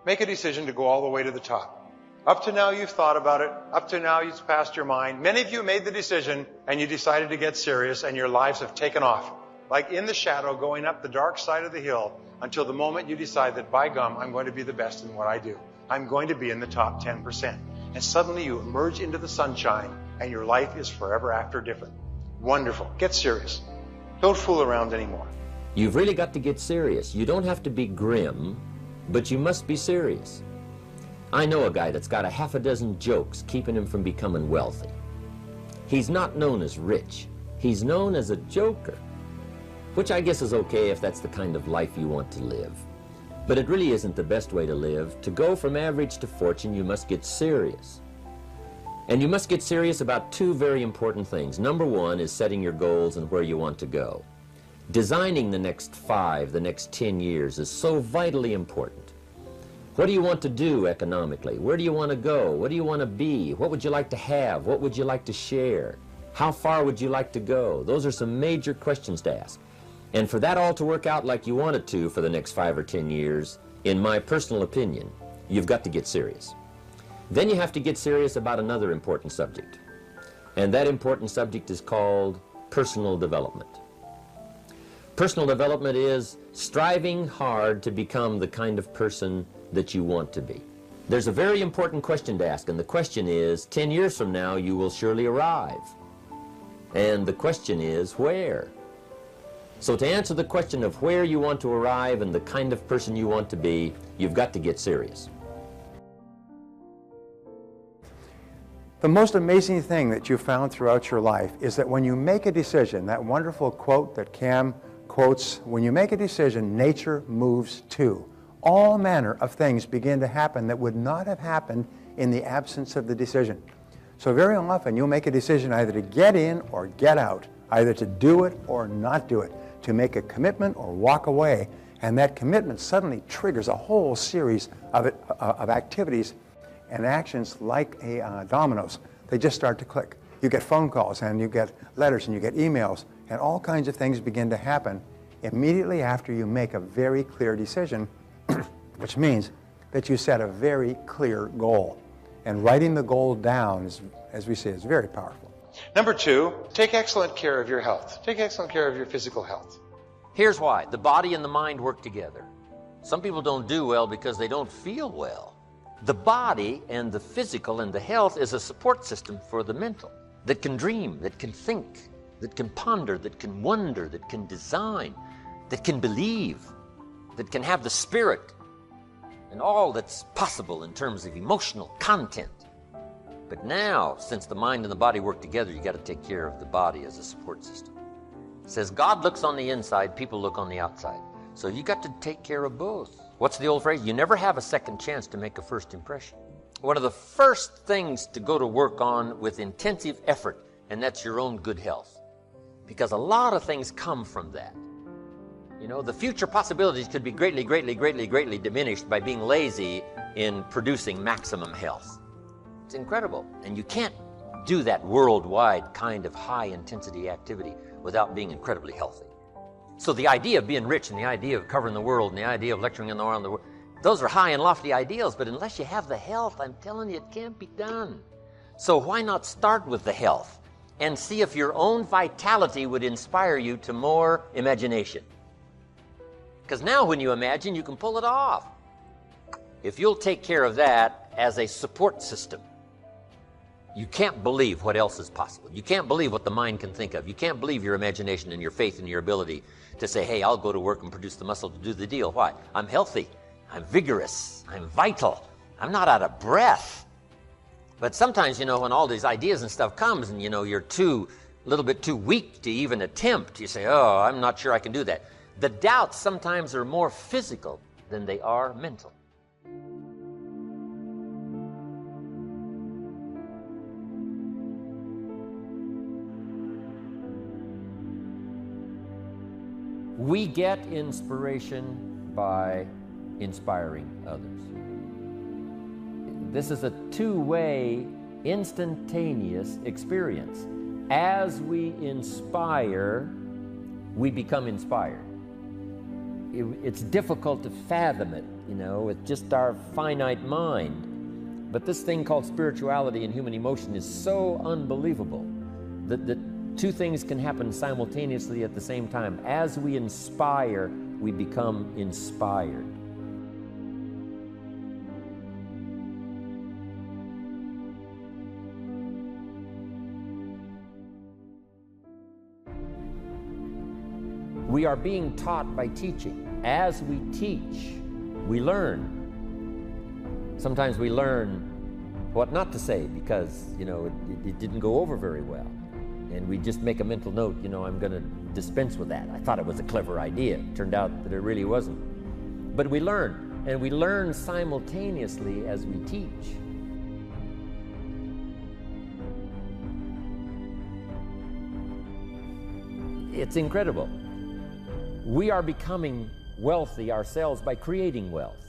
Make a decision to go all the way to the top. Up to now, you've thought about it. Up to now, it's passed your mind. Many of you made the decision and you decided to get serious and your lives have taken off. Like in the shadow, going up the dark side of the hill until the moment you decide that, by gum, I'm going to be the best in what I do. I'm going to be in the top 10%. And suddenly you emerge into the sunshine and your life is forever after different. Wonderful. Get serious. Don't fool around anymore. You've really got to get serious. You don't have to be grim, but you must be serious. I know a guy that's got a half a dozen jokes keeping him from becoming wealthy. He's not known as rich. He's known as a joker, which I guess is okay if that's the kind of life you want to live. But it really isn't the best way to live. To go from average to fortune, you must get serious. And you must get serious about two very important things. Number one is setting your goals and where you want to go. Designing the next 5, the next 10 years is so vitally important. What do you want to do economically? Where do you want to go? What do you want to be? What would you like to have? What would you like to share? How far would you like to go? Those are some major questions to ask. And for that all to work out like you want it to for the next 5 or 10 years, in my personal opinion, you've got to get serious. Then you have to get serious about another important subject. And that important subject is called personal development. Personal development is striving hard to become the kind of person that you want to be. There's a very important question to ask, and the question is, 10 years from now you will surely arrive. And the question is, where? So to answer the question of where you want to arrive and the kind of person you want to be, you've got to get serious. The most amazing thing that you found throughout your life is that when you make a decision, that wonderful quote that Cam quotes, when you make a decision, nature moves too. All manner of things begin to happen that would not have happened in the absence of the decision. So very often you'll make a decision either to get in or get out, either to do it or not do it, to make a commitment or walk away, and that commitment suddenly triggers a whole series of activities and actions like dominoes. They just start to click. You get phone calls and you get letters and you get emails, and all kinds of things begin to happen immediately after you make a very clear decision, which means that you set a very clear goal. And writing the goal down, as we say, is very powerful. Number 2, take excellent care of your health. Take excellent care of your physical health. Here's why. The body and the mind work together. Some people don't do well because they don't feel well. The body and the physical and the health is a support system for the mental that can dream, that can think, that can ponder, that can wonder, that can design, that can believe, that can have the spirit and all that's possible in terms of emotional content. But now, since the mind and the body work together, you got to take care of the body as a support system. It says God looks on the inside, people look on the outside. So you got to take care of both. What's the old phrase? You never have a second chance to make a first impression. One of the first things to go to work on with intensive effort, and that's your own good health. Because a lot of things come from that. You know, the future possibilities could be greatly diminished by being lazy in producing maximum health. It's incredible. And you can't do that worldwide kind of high-intensity activity without being incredibly healthy. So the idea of being rich and the idea of covering the world and the idea of lecturing around the world, those are high and lofty ideals, but unless you have the health, I'm telling you, it can't be done. So why not start with the health and see if your own vitality would inspire you to more imagination? Because now when you imagine, you can pull it off. If you'll take care of that as a support system, you can't believe what else is possible. You can't believe what the mind can think of. You can't believe your imagination and your faith and your ability to say, hey, I'll go to work and produce the muscle to do the deal. Why? I'm healthy. I'm vigorous. I'm vital. I'm not out of breath. But sometimes, you know, when all these ideas and stuff comes and, you know, you're a little bit too weak to even attempt, you say, oh, I'm not sure I can do that. The doubts sometimes are more physical than they are mental. We get inspiration by inspiring others. This is a two-way, instantaneous experience. As we inspire, we become inspired. it's difficult to fathom it, you know, with just our finite mind. But this thing called spirituality and human emotion is so unbelievable that two things can happen simultaneously at the same time. As we inspire, we become inspired. We are being taught by teaching. As we teach, we learn. Sometimes we learn what not to say because, you know, it didn't go over very well. And we just make a mental note, you know, I'm going to dispense with that. I thought it was a clever idea. It turned out that it really wasn't. But we learn, and we learn simultaneously as we teach. It's incredible. We are becoming wealthy ourselves by creating wealth.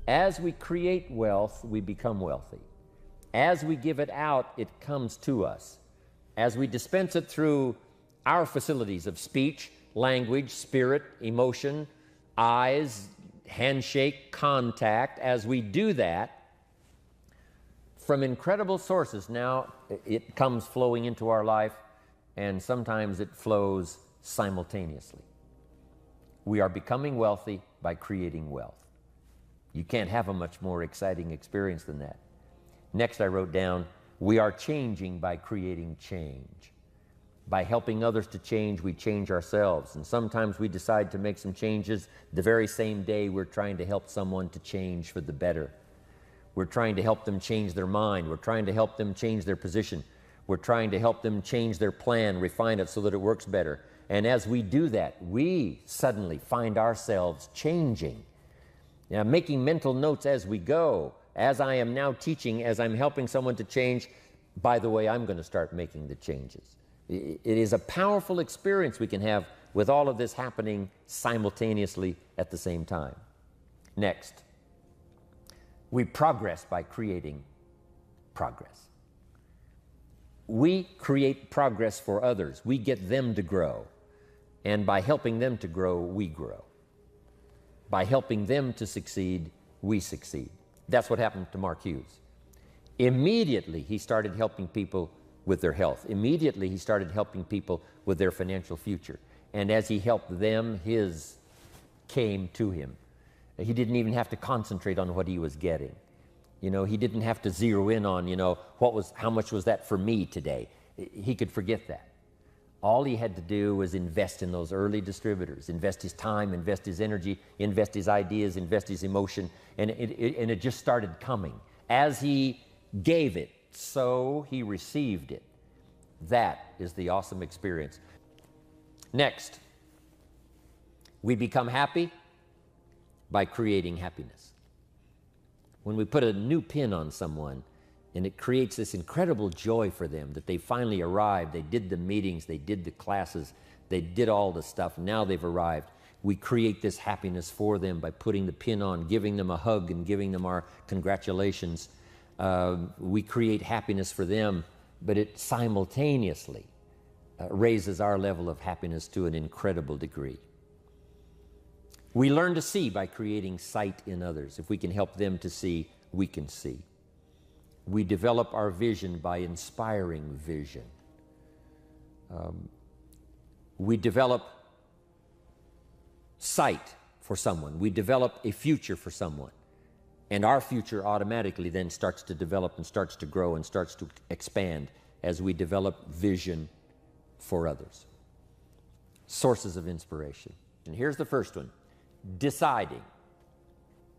As we create wealth, we become wealthy. As we give it out, it comes to us. As we dispense it through our facilities of speech, language, spirit, emotion, eyes, handshake, contact, as we do that, from incredible sources, now it comes flowing into our life, and sometimes it flows simultaneously. We are becoming wealthy by creating wealth. You can't have a much more exciting experience than that. Next, I wrote down, we are changing by creating change. By helping others to change, we change ourselves. And sometimes we decide to make some changes the very same day we're trying to help someone to change for the better. We're trying to help them change their mind. We're trying to help them change their position. We're trying to help them change their plan, refine it so that it works better. And as we do that, we suddenly find ourselves changing. Now, making mental notes as we go, as I am now teaching, as I'm helping someone to change, by the way, I'm going to start making the changes. It is a powerful experience we can have with all of this happening simultaneously at the same time. Next, we progress by creating progress. We create progress for others. We get them to grow. And by helping them to grow, we grow. By helping them to succeed, we succeed. That's what happened to Mark Hughes. Immediately, he started helping people with their health. Immediately, he started helping people with their financial future. And as he helped them, his came to him. He didn't even have to concentrate on what he was getting. You know, he didn't have to zero in on, you know, how much was that for me today? He could forget that. All he had to do was invest in those early distributors, invest his time, invest his energy, invest his ideas, invest his emotion, and it just started coming. As he gave it, so he received it. That is the awesome experience. Next, we become happy by creating happiness. When we put a new pin on someone, and it creates this incredible joy for them that they finally arrived, they did the meetings, they did the classes, they did all the stuff, now they've arrived. We create this happiness for them by putting the pin on, giving them a hug and giving them our congratulations. We create happiness for them, but it simultaneously raises our level of happiness to an incredible degree. We learn to see by creating sight in others. If we can help them to see, we can see. We develop our vision by inspiring vision. We develop sight for someone. We develop a future for someone. And our future automatically then starts to develop and starts to grow and starts to expand as we develop vision for others. Sources of inspiration. And here's the first one. Deciding.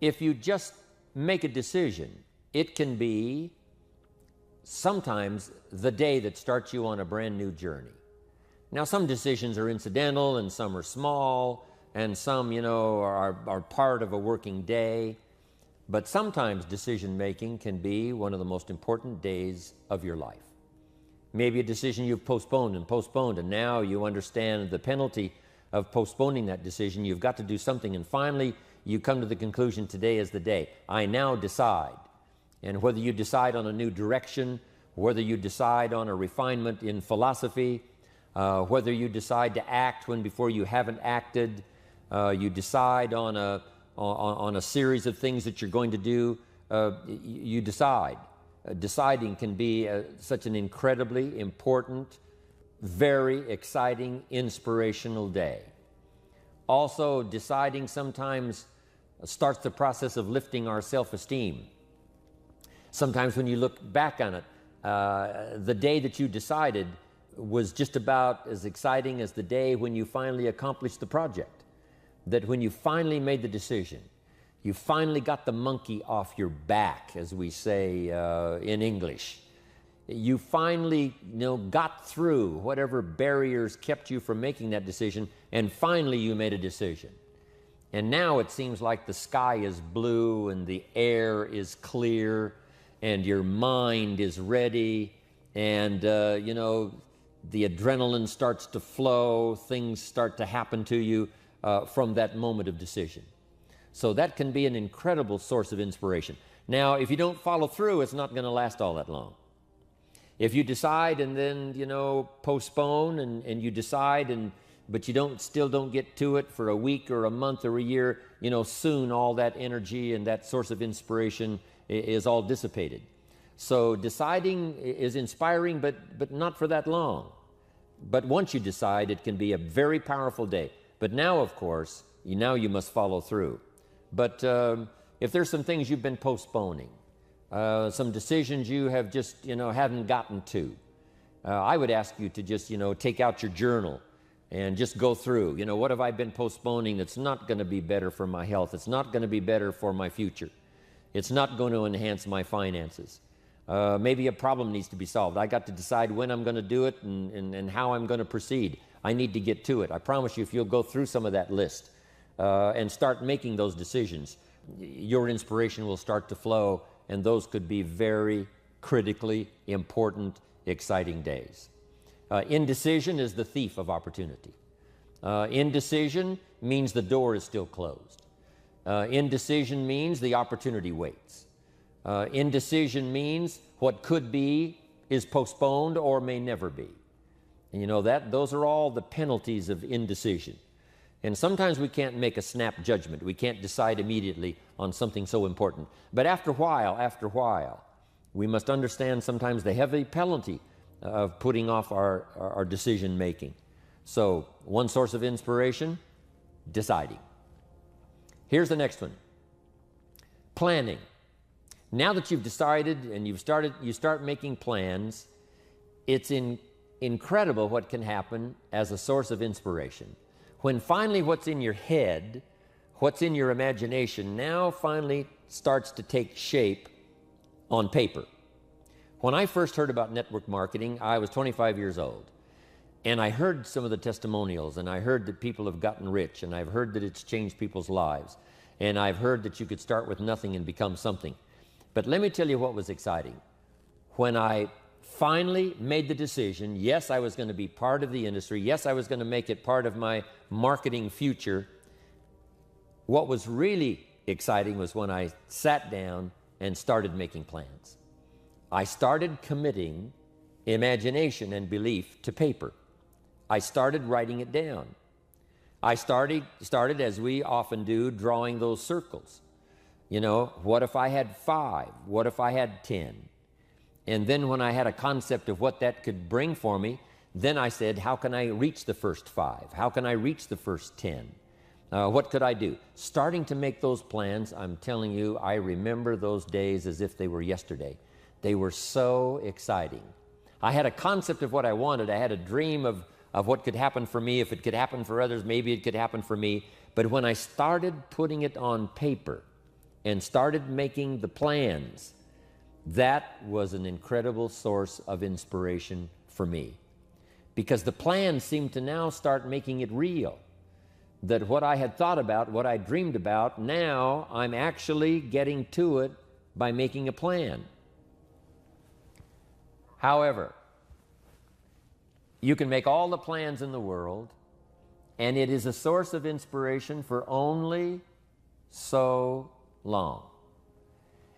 If you just make a decision, it can be sometimes the day that starts you on a brand new journey. Now, some decisions are incidental and some are small and some, you know, are part of a working day. But sometimes decision-making can be one of the most important days of your life. Maybe a decision you've postponed, and now you understand the penalty of postponing that decision. You've got to do something, and finally you come to the conclusion, today is the day. I now decide. And whether you decide on a new direction, whether you decide on a refinement in philosophy, whether you decide to act when before you haven't acted, You decide on a series of things that you're going to do. You decide. Deciding can be such an incredibly important, very exciting, inspirational day. Also, deciding sometimes starts the process of lifting our self-esteem. Sometimes when you look back on it, the day that you decided was just about as exciting as the day when you finally accomplished the project. That when you finally made the decision, you finally got the monkey off your back, as we say in English. You finally, got through whatever barriers kept you from making that decision, and finally you made a decision. And now it seems like the sky is blue and the air is clear and your mind is ready, and the adrenaline starts to flow, things start to happen to you from that moment of decision. So that can be an incredible source of inspiration. Now, if you don't follow through, it's not going to last all that long. If you decide and then, postpone and you decide, but you still don't get to it for a week or a month or a year, soon all that energy and that source of inspiration is all dissipated. So deciding is inspiring, but not for that long. But once you decide, it can be a very powerful day. But now, of course, you must follow through. But if there's some things you've been postponing, some decisions you have just, haven't gotten to, I would ask you to just, take out your journal and just go through, what have I been postponing that's not going to be better for my health? It's not going to be better for my future. It's not going to enhance my finances. Maybe a problem needs to be solved. I got to decide when I'm going to do it and how I'm going to proceed. I need to get to it. I promise you, if you'll go through some of that list and start making those decisions, your inspiration will start to flow, and those could be very critically important, exciting days. Indecision is the thief of opportunity. Indecision means the door is still closed. Indecision means the opportunity waits. Indecision means what could be is postponed or may never be. And those are all the penalties of indecision. And sometimes we can't make a snap judgment. We can't decide immediately on something so important. But after a while, we must understand sometimes the heavy penalty of putting off our decision making. So one source of inspiration, deciding. Here's the next one. Planning. Now that you've decided and you start making plans, it's incredible what can happen as a source of inspiration. When finally what's in your head, what's in your imagination, now finally starts to take shape on paper. When I first heard about network marketing, I was 25 years old. And I heard some of the testimonials, and I heard that people have gotten rich, and I've heard that it's changed people's lives. And I've heard that you could start with nothing and become something. But let me tell you what was exciting. When I finally made the decision, yes, I was going to be part of the industry, yes, I was going to make it part of my marketing future, what was really exciting was when I sat down and started making plans. I started committing imagination and belief to paper. I started writing it down. I started, as we often do, drawing those circles. What if I had 5? What if I had 10? And then when I had a concept of what that could bring for me, then I said, how can I reach the first 5? How can I reach the first 10? What could I do? Starting to make those plans, I'm telling you, I remember those days as if they were yesterday. They were so exciting. I had a concept of what I wanted. I had a dream of what could happen for me. If it could happen for others, maybe it could happen for me. But when I started putting it on paper and started making the plans, that was an incredible source of inspiration for me. Because the plans seemed to now start making it real. That what I had thought about, what I dreamed about, now I'm actually getting to it by making a plan. However, you can make all the plans in the world, and it is a source of inspiration for only so long.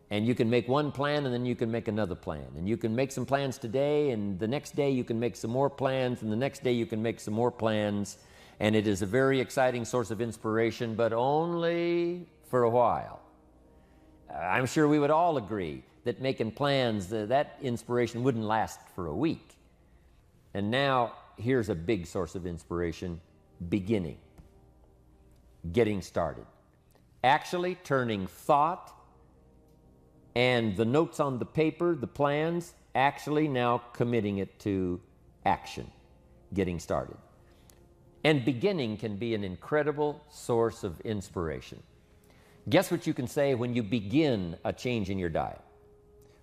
And you can make one plan, and then you can make another plan. And you can make some plans today, and the next day you can make some more plans, and the next day you can make some more plans. And it is a very exciting source of inspiration, but only for a while. I'm sure we would all agree that making plans, that inspiration wouldn't last for a week. And now, here's a big source of inspiration: beginning, getting started. Actually turning thought and the notes on the paper, the plans, actually now committing it to action, getting started. And beginning can be an incredible source of inspiration. Guess what you can say when you begin a change in your diet?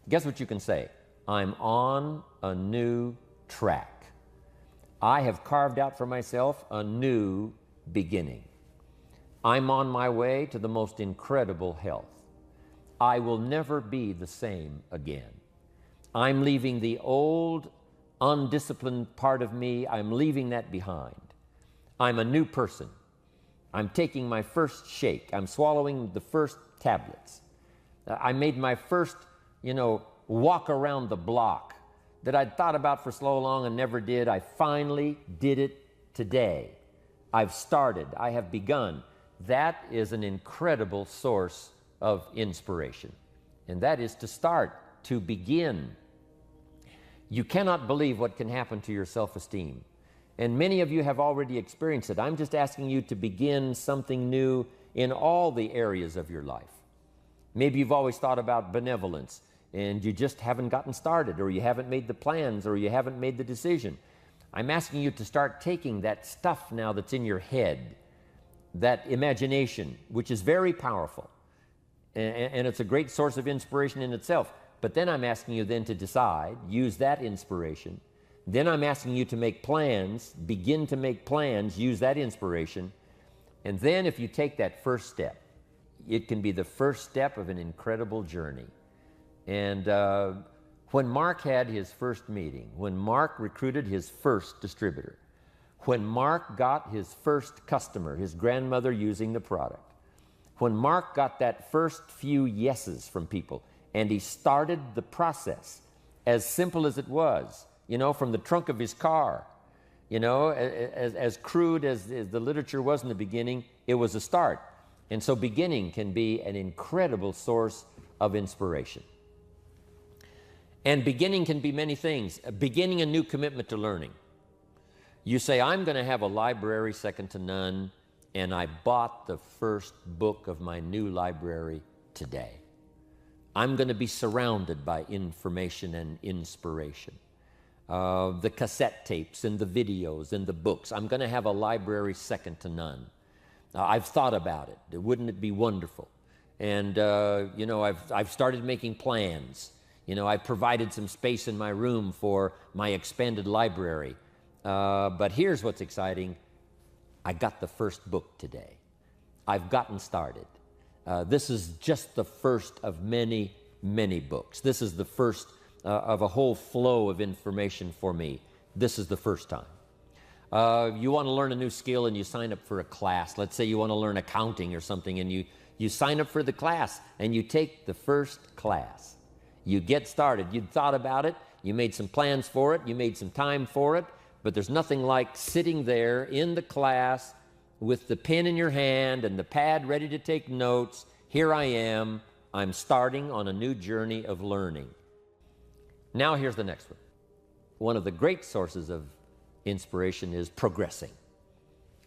Guess what you can say? I'm on a new track. I have carved out for myself a new beginning. I'm on my way to the most incredible health. I will never be the same again. I'm leaving the old, undisciplined part of me, I'm leaving that behind. I'm a new person. I'm taking my first shake. I'm swallowing the first tablets. I made my first, walk around the block that I'd thought about for so long and never did. I finally did it today. I've started. I have begun. That is an incredible source of inspiration. And that is to start, to begin. You cannot believe what can happen to your self-esteem. And many of you have already experienced it. I'm just asking you to begin something new in all the areas of your life. Maybe you've always thought about benevolence and you just haven't gotten started, or you haven't made the plans, or you haven't made the decision. I'm asking you to start taking that stuff now that's in your head, that imagination, which is very powerful, and it's a great source of inspiration in itself. But then I'm asking you then to decide, use that inspiration. Then I'm asking you to make plans, begin to make plans, use that inspiration. And then if you take that first step, it can be the first step of an incredible journey. And when Mark had his first meeting, when Mark recruited his first distributor, when Mark got his first customer, his grandmother using the product, when Mark got that first few yeses from people, and he started the process, as simple as it was, from the trunk of his car, as crude as the literature was in the beginning, it was a start. And so beginning can be an incredible source of inspiration. And beginning can be many things. Beginning a new commitment to learning. You say, I'm going to have a library second to none, and I bought the first book of my new library today. I'm going to be surrounded by information and inspiration. The cassette tapes and the videos and the books. I'm going to have a library second to none. I've thought about it. Wouldn't it be wonderful? And, I've started making plans. I've provided some space in my room for my expanded library. But here's what's exciting. I got the first book today. I've gotten started. This is just the first of many, many books. This is the first of a whole flow of information for me. This is the first time. You want to learn a new skill and you sign up for a class. Let's say you want to learn accounting or something, and you sign up for the class and you take the first class. You get started. You'd thought about it. You made some plans for it. You made some time for it. But there's nothing like sitting there in the class with the pen in your hand and the pad ready to take notes. Here I am. I'm starting on a new journey of learning. Now here's the next one. One of the great sources of inspiration is progressing.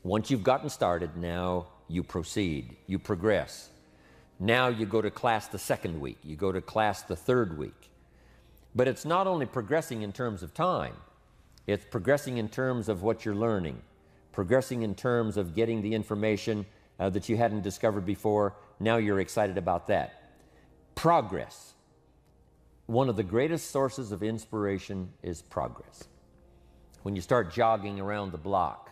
Once you've gotten started, now you proceed. You progress. Now you go to class the second week. You go to class the third week. But it's not only progressing in terms of time. It's progressing in terms of what you're learning, progressing in terms of getting the information that you hadn't discovered before. Now you're excited about that. Progress. One of the greatest sources of inspiration is progress. When you start jogging around the block,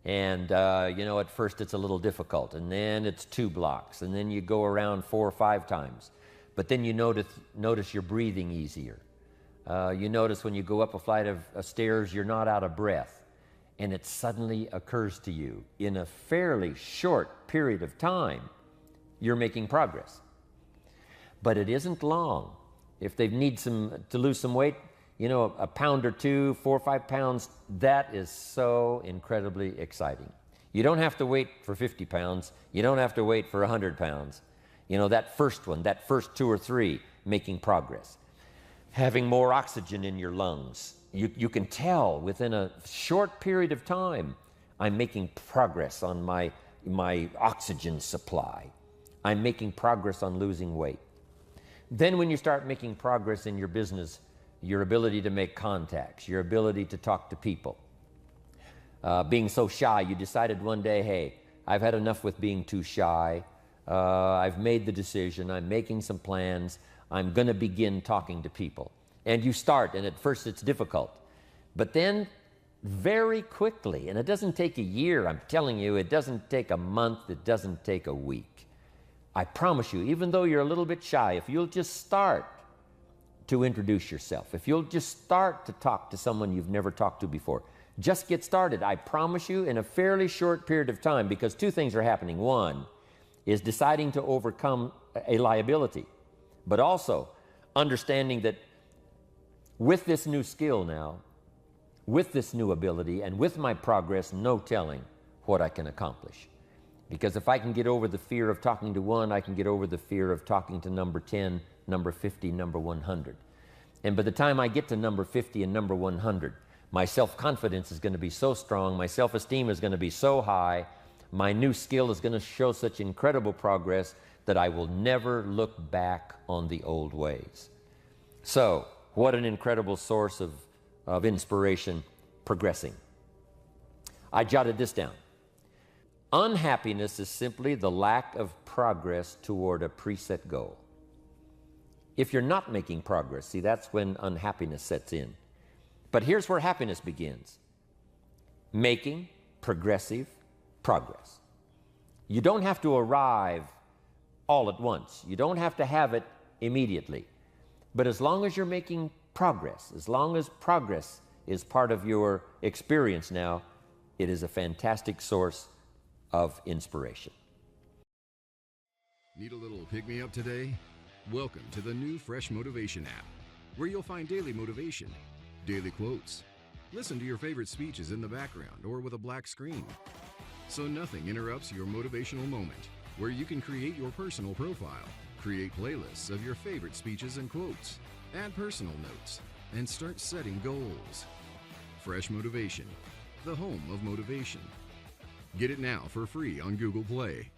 and at first it's a little difficult, and then it's 2 blocks, and then you go around 4 or 5 times. But then you notice you're breathing easier. You notice when you go up a flight of stairs, you're not out of breath. And it suddenly occurs to you, in a fairly short period of time, you're making progress. But it isn't long. If they need to lose some weight, you know, a pound or two, 4 or 5 pounds, that is so incredibly exciting. You don't have to wait for 50 pounds. You don't have to wait for 100 pounds. You know, that first one, that first 2 or 3, making progress. Having more oxygen in your lungs. You can tell within a short period of time, I'm making progress on my oxygen supply. I'm making progress on losing weight. Then when you start making progress in your business, your ability to make contacts, your ability to talk to people. Being so shy, you decided one day, hey, I've had enough with being too shy. I've made the decision. I'm making some plans. I'm going to begin talking to people. And you start, and at first it's difficult. But then very quickly, and it doesn't take a year, I'm telling you, it doesn't take a month, it doesn't take a week. I promise you, even though you're a little bit shy, if you'll just start to introduce yourself, if you'll just start to talk to someone you've never talked to before, just get started. I promise you, in a fairly short period of time, because 2 things are happening. One is deciding to overcome a liability, but also understanding that with this new skill now, with this new ability, and with my progress, no telling what I can accomplish. Because if I can get over the fear of talking to one, I can get over the fear of talking to number 10, number 50, number 100. And by the time I get to number 50 and number 100, my self-confidence is going to be so strong, my self-esteem is going to be so high, my new skill is going to show such incredible progress that I will never look back on the old ways. So, what an incredible source of inspiration, progressing. I jotted this down. Unhappiness is simply the lack of progress toward a preset goal. If you're not making progress, see, that's when unhappiness sets in. But here's where happiness begins. Making progressive progress. You don't have to arrive all at once. You don't have to have it immediately. But as long as you're making progress, as long as progress is part of your experience now, it is a fantastic source of inspiration. Need a little pick-me-up today? Welcome to the new Fresh Motivation app, where you'll find daily motivation, daily quotes. Listen to your favorite speeches in the background or with a black screen, so nothing interrupts your motivational moment, where you can create your personal profile, create playlists of your favorite speeches and quotes, add personal notes, and start setting goals. Fresh Motivation, the home of motivation. Get it now for free on Google Play.